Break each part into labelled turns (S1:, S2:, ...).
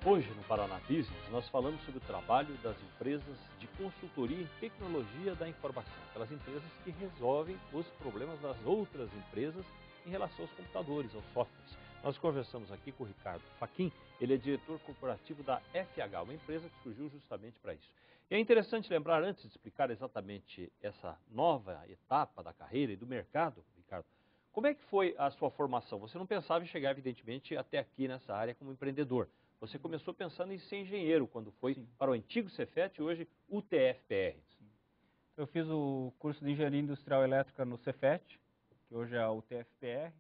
S1: Hoje, no Paraná Business, nós falamos sobre o trabalho das empresas de consultoria em tecnologia da informação, aquelas empresas que resolvem os problemas das outras empresas em relação aos computadores, aos softwares. Nós conversamos aqui com o Ricardo Fachin, ele é diretor corporativo da FH, uma empresa que surgiu justamente para isso. E é interessante lembrar, antes de explicar exatamente essa nova etapa da carreira e do mercado, Ricardo, como é que foi a sua formação? Você não pensava em chegar, evidentemente, até aqui nessa área como empreendedor. Você começou pensando em ser engenheiro quando foi
S2: Sim.
S1: para o antigo Cefet, hoje UTFPR.
S2: Sim. Eu fiz o curso de Engenharia Industrial Elétrica no Cefet, que hoje é o TFPR.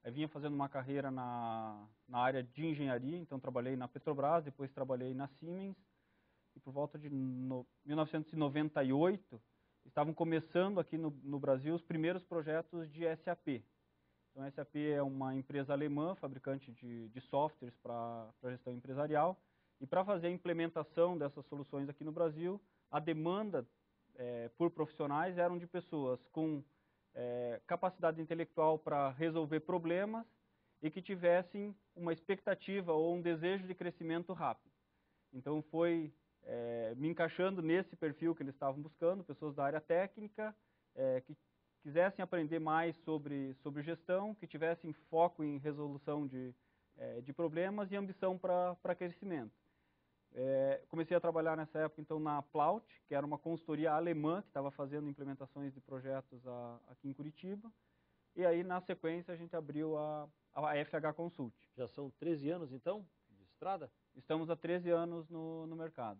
S2: Aí vinha fazendo uma carreira na área de engenharia, então trabalhei na Petrobras, depois trabalhei na Siemens. E por volta de 1998, estavam começando aqui no Brasil os primeiros projetos de SAP. Então a SAP é uma empresa alemã, fabricante de softwares para gestão empresarial. E para fazer a implementação dessas soluções aqui no Brasil, a demanda por profissionais eram de pessoas com capacidade intelectual para resolver problemas e que tivessem uma expectativa ou um desejo de crescimento rápido. Então foi me encaixando nesse perfil que eles estavam buscando, pessoas da área técnica, que quisessem aprender mais sobre gestão, que tivessem foco em resolução de problemas e ambição para crescimento. Comecei a trabalhar nessa época então na Plaut, que era uma consultoria alemã que estava fazendo implementações de projetos aqui em Curitiba. E aí, na sequência, a gente abriu a FH Consult.
S1: Já são 13 anos, então, de estrada?
S2: Estamos há 13 anos no mercado.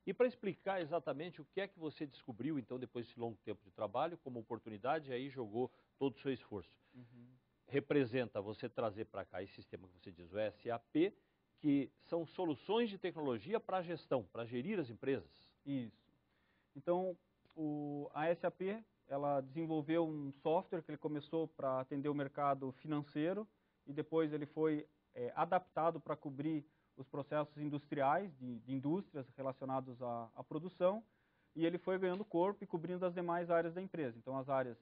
S1: E para explicar exatamente o que é que você descobriu, então, depois desse longo tempo de trabalho, como oportunidade, e aí jogou todo o seu esforço. Representa você trazer para cá esse sistema que você diz, o SAP, que são soluções de tecnologia para a gestão, para gerir as empresas.
S2: Isso. Então, a SAP, ela desenvolveu um software que ele começou para atender o mercado financeiro e depois ele foi adaptado para cobrir os processos industriais, de indústrias relacionados à produção, e ele foi ganhando corpo e cobrindo as demais áreas da empresa. Então, as áreas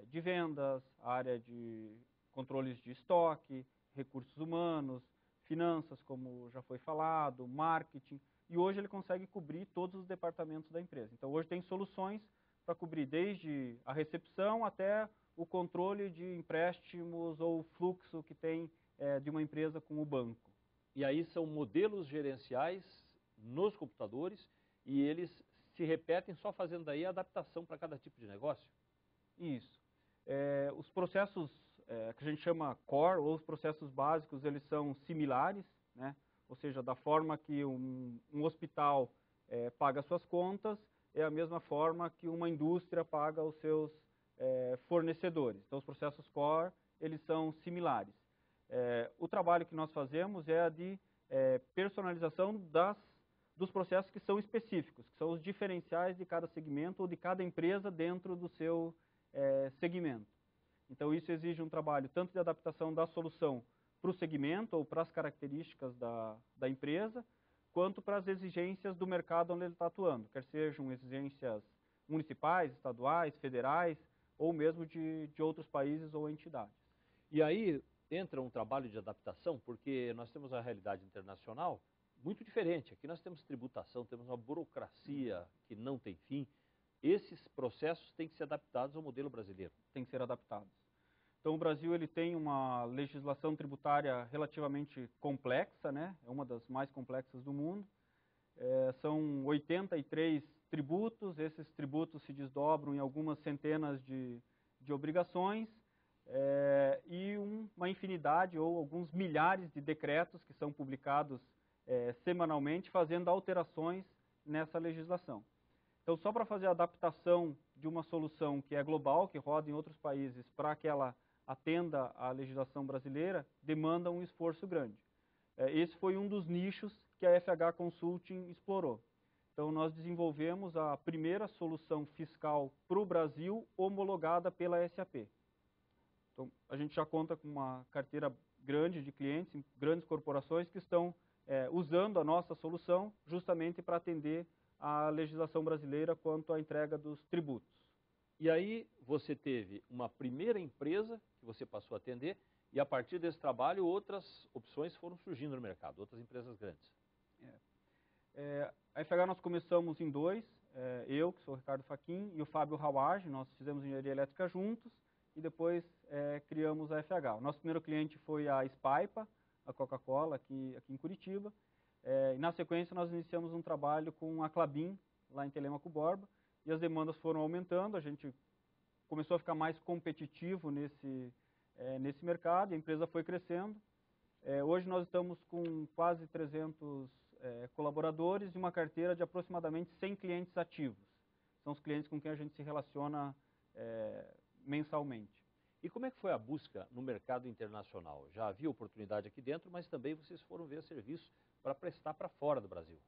S2: de vendas, a área de controles de estoque, recursos humanos, finanças, como já foi falado, marketing, e hoje ele consegue cobrir todos os departamentos da empresa. Então, hoje tem soluções para cobrir desde a recepção até o controle de empréstimos ou fluxo que tem de uma empresa com o banco.
S1: E aí são modelos gerenciais nos computadores e eles se repetem só fazendo daí a adaptação para cada tipo de negócio?
S2: Isso. Os processos que a gente chama core, ou os processos básicos, eles são similares, né? Ou seja, da forma que um hospital paga suas contas, é a mesma forma que uma indústria paga os seus fornecedores. Então, os processos core, eles são similares. O trabalho que nós fazemos é a de personalização dos processos que são específicos, que são os diferenciais de cada segmento ou de cada empresa dentro do seu segmento. Então, isso exige um trabalho tanto de adaptação da solução para o segmento ou para as características da empresa, quanto para as exigências do mercado onde ele está atuando, quer sejam exigências municipais, estaduais, federais, ou mesmo de outros países ou entidades.
S1: E aí entra um trabalho de adaptação, porque nós temos uma realidade internacional muito diferente. Aqui nós temos tributação, temos uma burocracia que não tem fim. Esses processos têm que ser adaptados ao modelo brasileiro.
S2: Tem que ser adaptados. Então, o Brasil ele tem uma legislação tributária relativamente complexa, né? É uma das mais complexas do mundo. São 83 tributos, esses tributos se desdobram em algumas centenas de obrigações e uma infinidade ou alguns milhares de decretos que são publicados semanalmente, fazendo alterações nessa legislação. Então, só para fazer a adaptação de uma solução que é global, que roda em outros países, para que ela atenda à legislação brasileira, demanda um esforço grande. Esse foi um dos nichos que a FH Consulting explorou. Então, nós desenvolvemos a primeira solução fiscal para o Brasil homologada pela SAP. Então, a gente já conta com uma carteira grande de clientes, grandes corporações que estão usando a nossa solução justamente para atender à legislação brasileira quanto à entrega dos tributos.
S1: E aí você teve uma primeira empresa que você passou a atender e a partir desse trabalho outras opções foram surgindo no mercado, outras empresas grandes.
S2: A FH nós começamos em dois, eu, que sou o Ricardo Fachin, e o Fábio Hawage, nós fizemos engenharia elétrica juntos, e depois criamos a FH. O nosso primeiro cliente foi a Spaipa, a Coca-Cola, aqui em Curitiba, e na sequência nós iniciamos um trabalho com a Klabin, lá em Telêmaco Borba, e as demandas foram aumentando, a gente começou a ficar mais competitivo nesse mercado, a empresa foi crescendo. Hoje nós estamos com quase 300 colaboradores e uma carteira de aproximadamente 100 clientes ativos. São os clientes com quem a gente se relaciona mensalmente.
S1: E como é que foi a busca no mercado internacional? Já havia oportunidade aqui dentro, mas também vocês foram ver serviço para prestar para fora do Brasil.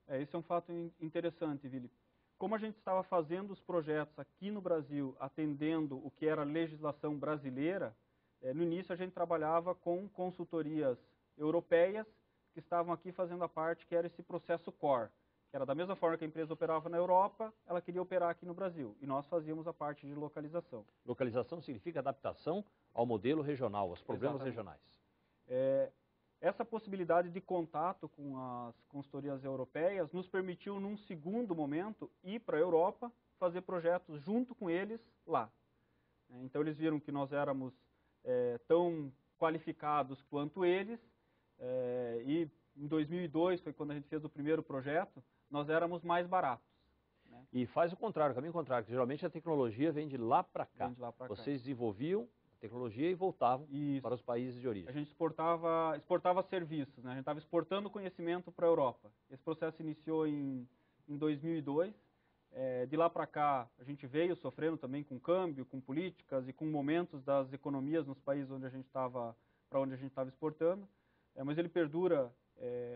S2: Esse é um fato interessante, Vili. Como a gente estava fazendo os projetos aqui no Brasil, atendendo o que era a legislação brasileira, no início a gente trabalhava com consultorias europeias que estavam aqui fazendo a parte que era esse processo core, que era da mesma forma que a empresa operava na Europa, ela queria operar aqui no Brasil, e nós fazíamos a parte de localização.
S1: Localização significa adaptação ao modelo regional, aos problemas
S2: Exatamente.
S1: regionais.
S2: Essa possibilidade de contato com as consultorias europeias nos permitiu, num segundo momento, ir para a Europa, fazer projetos junto com eles lá. Então eles viram que nós éramos tão qualificados quanto eles, e em 2002, foi quando a gente fez o primeiro projeto, nós éramos mais baratos. Né?
S1: E faz o contrário, o caminho contrário, que geralmente a tecnologia vem de lá para cá. Vocês desenvolviam a tecnologia e voltavam para os países de origem.
S2: A gente exportava serviços, né? A gente estava exportando conhecimento para a Europa. Esse processo iniciou em 2002. De lá para cá, a gente veio sofrendo também com câmbio, com políticas e com momentos das economias nos países onde a gente estava, para onde a gente estava exportando. Mas ele perdura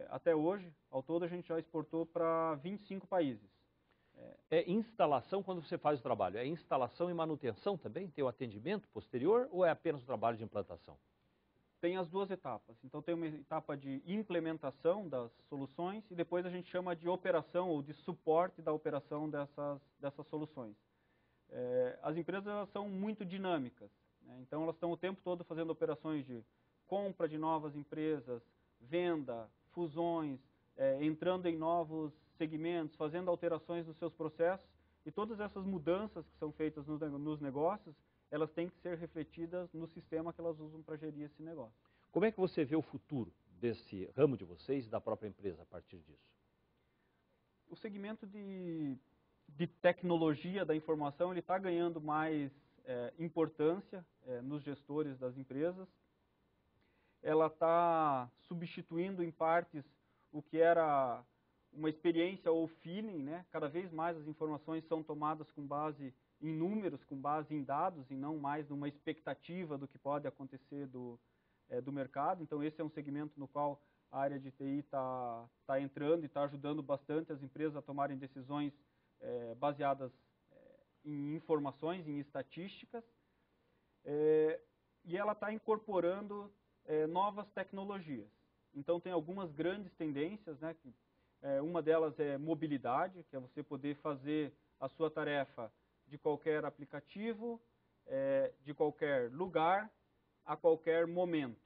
S2: até hoje. Ao todo, a gente já exportou para 25 países.
S1: Instalação quando você faz o trabalho? É instalação e manutenção também? Tem o atendimento posterior ou é apenas o trabalho de implantação?
S2: Tem as duas etapas. Então tem uma etapa de implementação das soluções e depois a gente chama de operação ou de suporte da operação dessas soluções. As empresas são muito dinâmicas, né? Então elas estão o tempo todo fazendo operações de compra de novas empresas, venda, fusões, entrando em novos segmentos, fazendo alterações nos seus processos, e todas essas mudanças que são feitas nos negócios, elas têm que ser refletidas no sistema que elas usam para gerir esse negócio.
S1: Como é que você vê o futuro desse ramo de vocês e da própria empresa a partir disso?
S2: O segmento de tecnologia da informação, ele está ganhando mais importância nos gestores das empresas. Ela está substituindo em partes o que era uma experiência ou feeling, né? Cada vez mais as informações são tomadas com base em números, com base em dados, e não mais numa expectativa do que pode acontecer do mercado. Então esse é um segmento no qual a área de TI está entrando e está ajudando bastante as empresas a tomarem decisões baseadas em informações, em estatísticas, e ela está incorporando novas tecnologias. Então tem algumas grandes tendências, né? Uma delas é mobilidade, que é você poder fazer a sua tarefa de qualquer aplicativo, de qualquer lugar, a qualquer momento.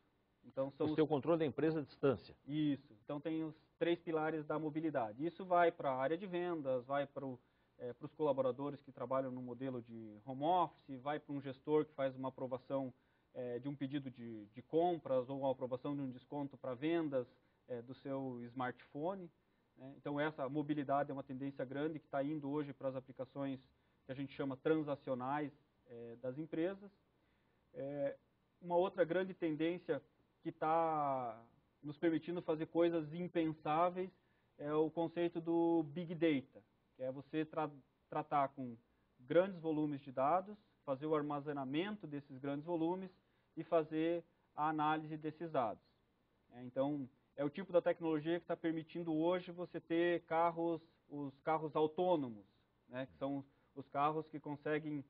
S2: Então,
S1: o seu controle da empresa à distância.
S2: Isso. Então tem os 3 pilares da mobilidade. Isso vai para a área de vendas, vai para os colaboradores que trabalham no modelo de home office, vai para um gestor que faz uma aprovação de um pedido de compras ou uma aprovação de um desconto para vendas do seu smartphone. Então essa mobilidade é uma tendência grande que está indo hoje para as aplicações que a gente chama transacionais das empresas. Uma outra grande tendência que está nos permitindo fazer coisas impensáveis é o conceito do Big Data, que é você tratar com grandes volumes de dados, fazer o armazenamento desses grandes volumes e fazer a análise desses dados. Então, é o tipo da tecnologia que está permitindo hoje você ter os carros autônomos, né, que são os carros que conseguem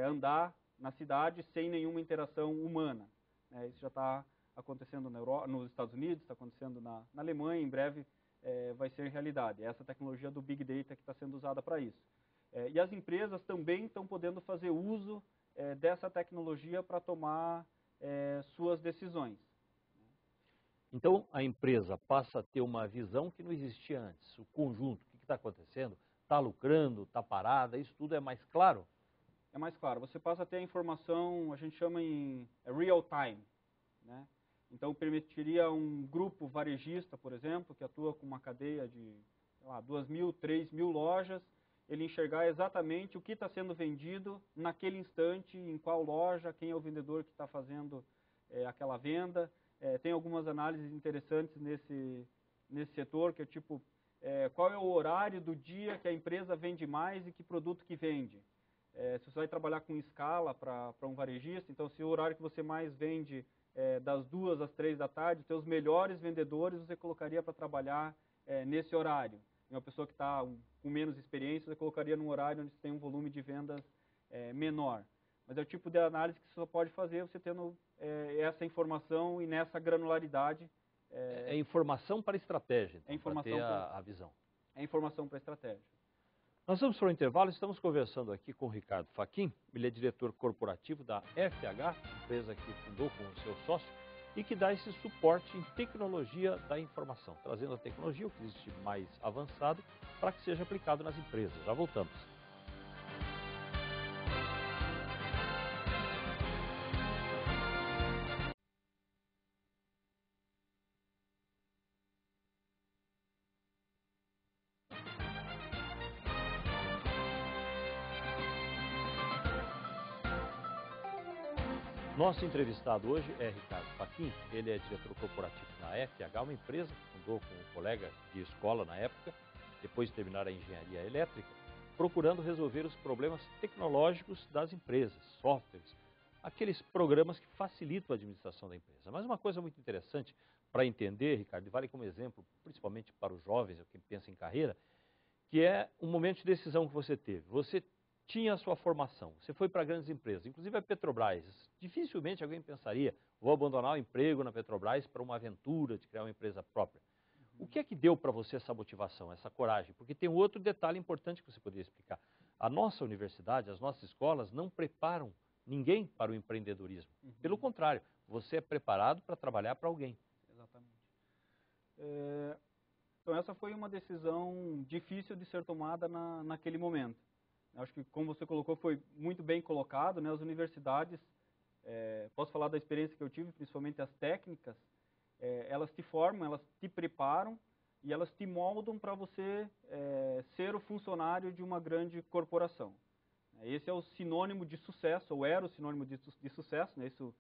S2: andar na cidade sem nenhuma interação humana. Isso já está acontecendo nos Estados Unidos, está acontecendo na Alemanha, em breve vai ser realidade. É essa tecnologia do Big Data que está sendo usada para isso. E as empresas também estão podendo fazer uso dessa tecnologia para tomar suas decisões.
S1: Então, a empresa passa a ter uma visão que não existia antes. O conjunto, o que está acontecendo? Está lucrando, está parada, isso tudo é mais claro?
S2: É mais claro, você passa a ter a informação, a gente chama em real time, né? Então, permitiria um grupo varejista, por exemplo, que atua com uma cadeia de, sei lá, 2.000, 3.000 lojas, ele enxergar exatamente o que está sendo vendido naquele instante, em qual loja, quem é o vendedor que está fazendo aquela venda. Tem algumas análises interessantes nesse setor, que é tipo, qual é o horário do dia que a empresa vende mais e que produto que vende. Se você vai trabalhar com escala para um varejista, então se o horário que você mais vende das 2 às 3 da tarde, os seus melhores vendedores você colocaria para trabalhar nesse horário. E uma pessoa que está com menos experiência, você colocaria num horário onde você tem um volume de vendas menor. Mas é o tipo de análise que você só pode fazer você tendo essa informação e nessa granularidade.
S1: É informação para estratégia, então, para ter a visão.
S2: É informação para estratégia.
S1: Nós vamos para o intervalo, estamos conversando aqui com o Ricardo Fachin, ele é diretor corporativo da FH, empresa que fundou com o seu sócio, e que dá esse suporte em tecnologia da informação, trazendo a tecnologia, o que existe mais avançado, para que seja aplicado nas empresas. Já voltamos. Nosso entrevistado hoje é Ricardo Fachin, ele é diretor corporativo na FH, uma empresa que fundou com um colega de escola na época, depois de terminar a engenharia elétrica, procurando resolver os problemas tecnológicos das empresas, softwares, aqueles programas que facilitam a administração da empresa. Mas uma coisa muito interessante para entender, Ricardo, e vale como exemplo, principalmente para os jovens, ou quem pensa em carreira, que é um momento de decisão que você teve. Você tinha a sua formação, você foi para grandes empresas, inclusive a Petrobras. Dificilmente alguém pensaria, vou abandonar o emprego na Petrobras para uma aventura de criar uma empresa própria. O que é que deu para você essa motivação, essa coragem? Porque tem um outro detalhe importante que você poderia explicar. A nossa universidade, as nossas escolas não preparam ninguém para o empreendedorismo. Pelo contrário, você é preparado para trabalhar para alguém.
S2: Exatamente. Então essa foi uma decisão difícil de ser tomada naquele momento. Acho que, como você colocou, foi muito bem colocado, né? As universidades, posso falar da experiência que eu tive, principalmente as técnicas, elas te formam, elas te preparam e elas te moldam para você ser o funcionário de uma grande corporação. Esse é o sinônimo de sucesso, ou era o sinônimo de sucesso, né? Isso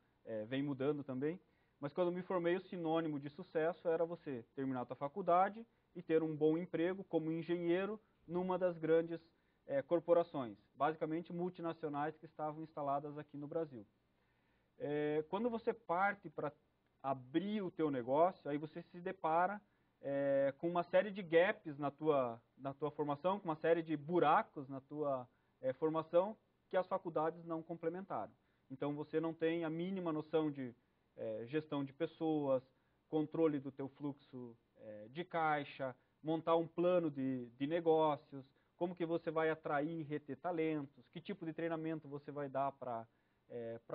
S2: vem mudando também. Mas quando eu me formei, o sinônimo de sucesso era você terminar a sua faculdade e ter um bom emprego como engenheiro numa das grandes corporações, basicamente multinacionais que estavam instaladas aqui no Brasil. Quando você parte para abrir o teu negócio, aí você se depara com uma série de gaps na tua formação, com uma série de buracos na tua formação que as faculdades não complementaram. Então você não tem a mínima noção de gestão de pessoas, controle do teu fluxo de caixa, montar um plano de negócios, como que você vai atrair e reter talentos, que tipo de treinamento você vai dar para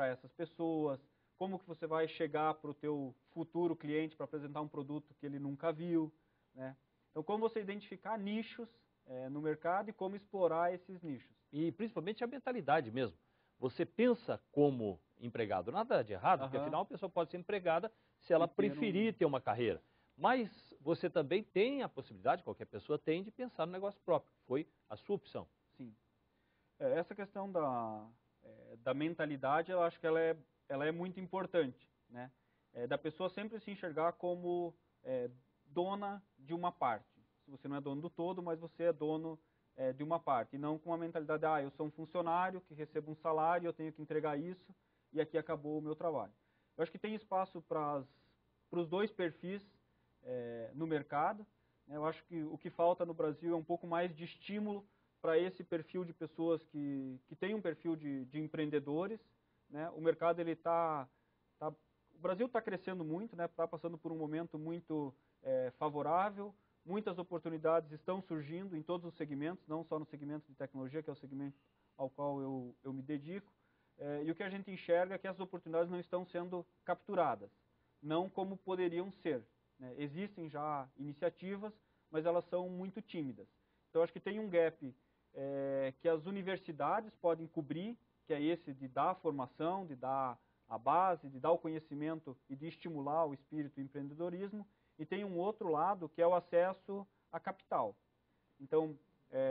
S2: essas pessoas, como que você vai chegar para o teu futuro cliente para apresentar um produto que ele nunca viu, né? Então, como você identificar nichos no mercado e como explorar esses nichos.
S1: E principalmente a mentalidade mesmo. Você pensa como empregado, nada de errado, porque afinal a pessoa pode ser empregada se ela preferir ter uma carreira. Mas você também tem a possibilidade, qualquer pessoa tem, de pensar no negócio próprio. Foi a sua opção.
S2: Sim. Essa questão da mentalidade, eu acho que ela é muito importante, né? Da pessoa sempre se enxergar como dona de uma parte. Se você não é dono do todo, mas você é dono de uma parte. E não com a mentalidade, eu sou um funcionário que recebo um salário, eu tenho que entregar isso e aqui acabou o meu trabalho. Eu acho que tem espaço para os dois perfis no mercado. Eu acho que o que falta no Brasil é um pouco mais de estímulo para esse perfil de pessoas que tem um perfil de empreendedores, né? O mercado o Brasil está crescendo muito, né? Está passando por um momento muito favorável, muitas oportunidades estão surgindo em todos os segmentos, não só no segmento de tecnologia, que é o segmento ao qual eu me dedico, e o que a gente enxerga é que essas oportunidades não estão sendo capturadas. não como poderiam ser, né? Existem já iniciativas, mas elas são muito tímidas. Então, acho que tem um gap que as universidades podem cobrir, que é esse de dar a formação, de dar a base, de dar o conhecimento e de estimular o espírito do empreendedorismo. E tem um outro lado, que é o acesso a capital. Então,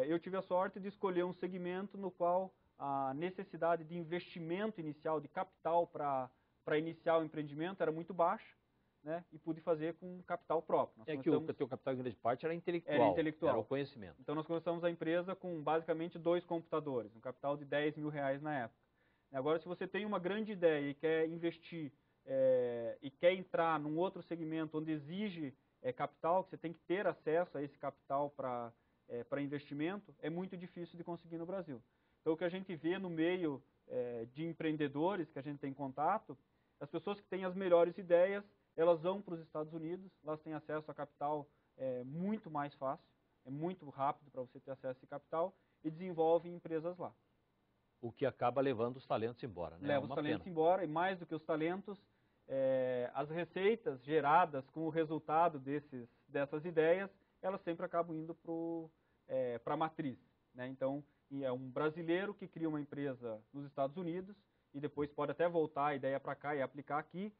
S2: eu tive a sorte de escolher um segmento no qual a necessidade de investimento inicial, de capital para iniciar o empreendimento era muito baixa, né? E pude fazer com capital próprio.
S1: Que o teu capital em grande parte era intelectual, era o conhecimento.
S2: Então nós começamos a empresa com basicamente 2 computadores, um capital de R$10.000 na época. Agora, se você tem uma grande ideia e quer investir e quer entrar num outro segmento onde exige capital, que você tem que ter acesso a esse capital para investimento, é muito difícil de conseguir no Brasil. Então, o que a gente vê no meio de empreendedores que a gente tem contato, as pessoas que têm as melhores ideias, elas vão para os Estados Unidos, elas têm acesso a capital muito mais fácil, é muito rápido para você ter acesso a esse capital, e desenvolvem empresas lá.
S1: O que acaba levando os talentos embora, né?
S2: Leva os talentos embora, e mais do que os talentos, as receitas geradas com o resultado dessas ideias, elas sempre acabam indo para a matriz, né? Então, é um brasileiro que cria uma empresa nos Estados Unidos e depois pode até voltar a ideia para cá e aplicar aqui,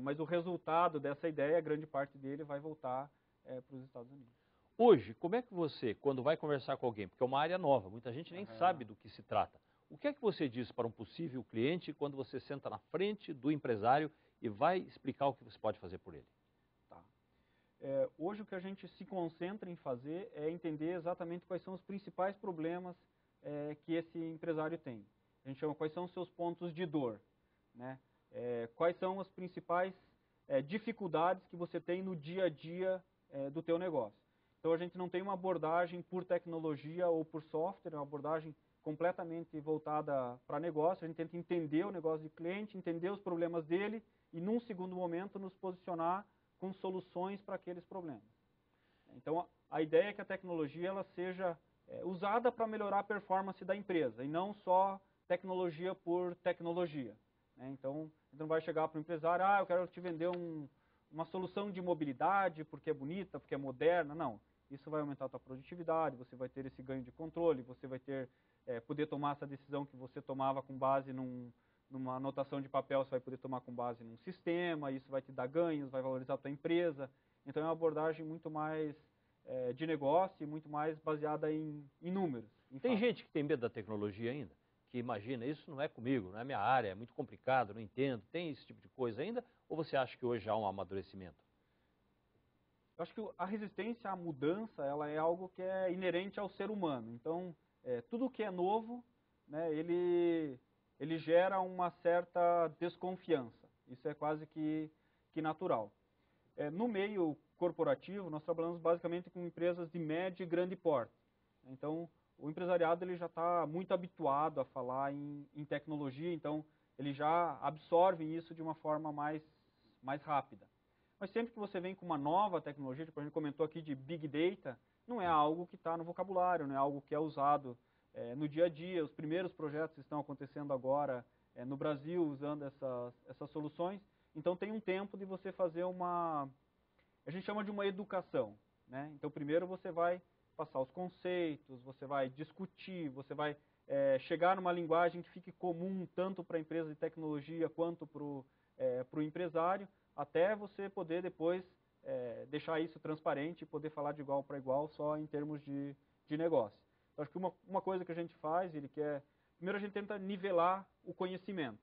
S2: mas o resultado dessa ideia, grande parte dele vai voltar para os Estados Unidos.
S1: Hoje, como é que você, quando vai conversar com alguém, porque é uma área nova, muita gente nem sabe do que se trata, o que é que você diz para um possível cliente quando você senta na frente do empresário e vai explicar o que você pode fazer por ele?
S2: Tá. Hoje o que a gente se concentra em fazer é entender exatamente quais são os principais problemas que esse empresário tem. A gente chama quais são os seus pontos de dor, né? Quais são as principais dificuldades que você tem no dia a dia do teu negócio. Então a gente não tem uma abordagem por tecnologia ou por software, é uma abordagem completamente voltada para negócio. A gente tenta entender o negócio do cliente, entender os problemas dele e, num segundo momento, nos posicionar com soluções para aqueles problemas. Então, a ideia é que a tecnologia ela seja usada para melhorar a performance da empresa e não só tecnologia por tecnologia, né? Então, você não vai chegar para o empresário, eu quero te vender uma solução de mobilidade porque é bonita, porque é moderna. Não, isso vai aumentar a tua produtividade, você vai ter esse ganho de controle, você vai ter poder tomar essa decisão que você tomava com base numa anotação de papel, você vai poder tomar com base num sistema, isso vai te dar ganhos, vai valorizar a tua empresa. Então é uma abordagem muito mais de negócio e muito mais baseada em números.
S1: Tem gente que tem medo da tecnologia ainda? Que imagina, isso não é comigo, não é minha área, é muito complicado, não entendo. Tem esse tipo de coisa ainda? Ou você acha que hoje há um amadurecimento?
S2: Eu acho que a resistência à mudança ela é algo que é inerente ao ser humano. Então, tudo que é novo, né, ele gera uma certa desconfiança. Isso é quase que natural. No meio corporativo, nós trabalhamos basicamente com empresas de médio e grande porte. Então, o empresariado ele já está muito habituado a falar em tecnologia, então ele já absorve isso de uma forma mais rápida. Mas sempre que você vem com uma nova tecnologia, tipo a gente comentou aqui de Big Data, não é algo que está no vocabulário, não é algo que é usado no dia a dia. Os primeiros projetos estão acontecendo agora no Brasil usando essas soluções. Então tem um tempo de você fazer a gente chama de uma educação, né? Então primeiro você vai passar os conceitos, você vai discutir, você vai chegar numa linguagem que fique comum tanto para a empresa de tecnologia quanto para o empresário, até você poder depois deixar isso transparente e poder falar de igual para igual só em termos de negócio. Então, acho que uma coisa que a gente faz, primeiro a gente tenta nivelar o conhecimento.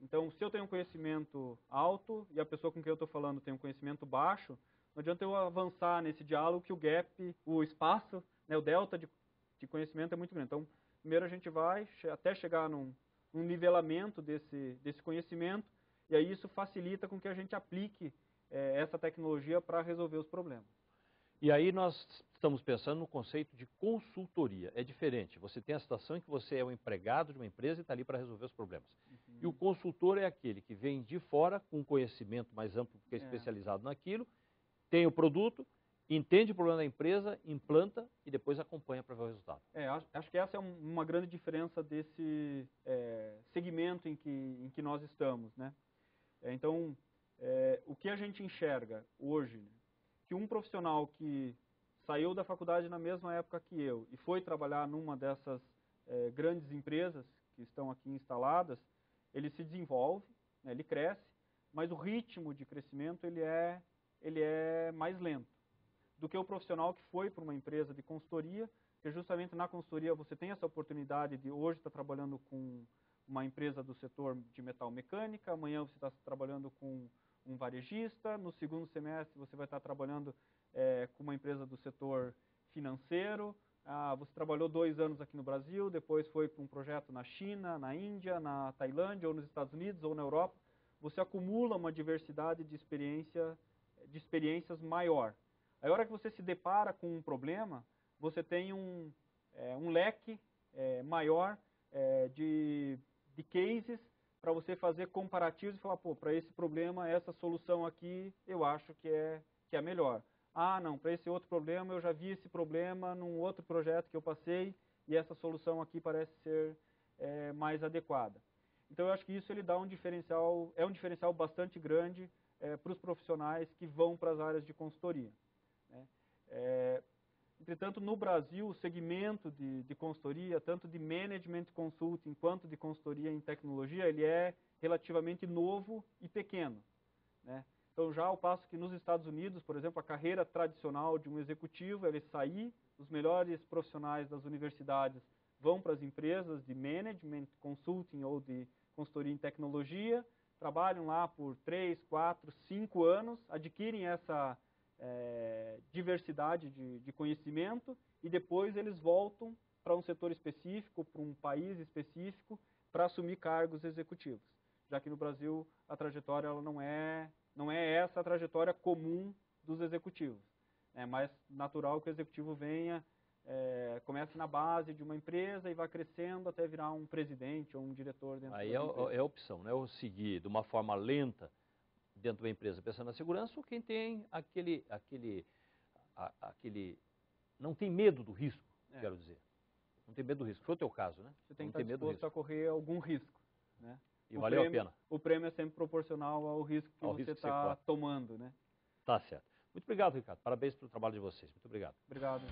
S2: Então, se eu tenho um conhecimento alto e a pessoa com quem eu estou falando tem um conhecimento baixo, não adianta eu avançar nesse diálogo que o gap, o espaço, né, o delta de conhecimento é muito grande. Então, primeiro a gente vai até chegar num nivelamento desse conhecimento, e aí isso facilita com que a gente aplique essa tecnologia para resolver os problemas.
S1: E aí nós estamos pensando no conceito de consultoria. É diferente. Você tem a situação em que você é um empregado de uma empresa e está ali para resolver os problemas. Uhum. E o consultor é aquele que vem de fora com um conhecimento mais amplo, porque é especializado naquilo, tem o produto, entende o problema da empresa, implanta e depois acompanha para ver o resultado.
S2: Acho que essa é uma grande diferença desse segmento em que nós estamos, né? Então, O que a gente enxerga hoje, né? Que um profissional que saiu da faculdade na mesma época que eu e foi trabalhar numa dessas grandes empresas que estão aqui instaladas, ele se desenvolve, né, ele cresce, mas o ritmo de crescimento ele é mais lento do que o profissional que foi para uma empresa de consultoria, que justamente na consultoria você tem essa oportunidade de hoje estar trabalhando com uma empresa do setor de metal mecânica, amanhã você está trabalhando com um varejista, no segundo semestre você vai estar trabalhando com uma empresa do setor financeiro, você trabalhou 2 anos aqui no Brasil, depois foi para um projeto na China, na Índia, na Tailândia, ou nos Estados Unidos, ou na Europa. Você acumula uma diversidade de experiências maior. A hora que você se depara com um problema, você tem um leque maior de cases para você fazer comparativos e falar, pô, para esse problema, essa solução aqui, eu acho que é melhor. Ah, não, para esse outro problema, eu já vi esse problema num outro projeto que eu passei e essa solução aqui parece ser mais adequada. Então, eu acho que isso ele dá um diferencial bastante grande para os profissionais que vão para as áreas de consultoria, né? Entretanto, no Brasil, o segmento de consultoria, tanto de management consulting quanto de consultoria em tecnologia, ele é relativamente novo e pequeno, né? Então, já ao passo que nos Estados Unidos, por exemplo, a carreira tradicional de um executivo é ele sair, os melhores profissionais das universidades vão para as empresas de management consulting ou de consultoria em tecnologia, trabalham lá por 3, 4, 5 anos, adquirem essa diversidade de conhecimento e depois eles voltam para um setor específico, para um país específico, para assumir cargos executivos. Já que no Brasil a trajetória ela não é essa a trajetória comum dos executivos. É mais natural que o executivo venha, comece na base de uma empresa e vá crescendo até virar um presidente ou um diretor dentro da empresa.
S1: Aí é a opção, né? Ou seguir de uma forma lenta dentro da empresa pensando na segurança, ou quem tem aquele não tem medo do risco, quero dizer. Não tem medo do risco. Foi o teu caso, né?
S2: Você tem que estar disposto a correr algum risco, né?
S1: E valeu a pena.
S2: O prêmio é sempre proporcional ao risco que você está tomando, né?
S1: Tá certo. Muito obrigado, Ricardo. Parabéns pelo trabalho de vocês. Muito obrigado.
S2: Obrigado.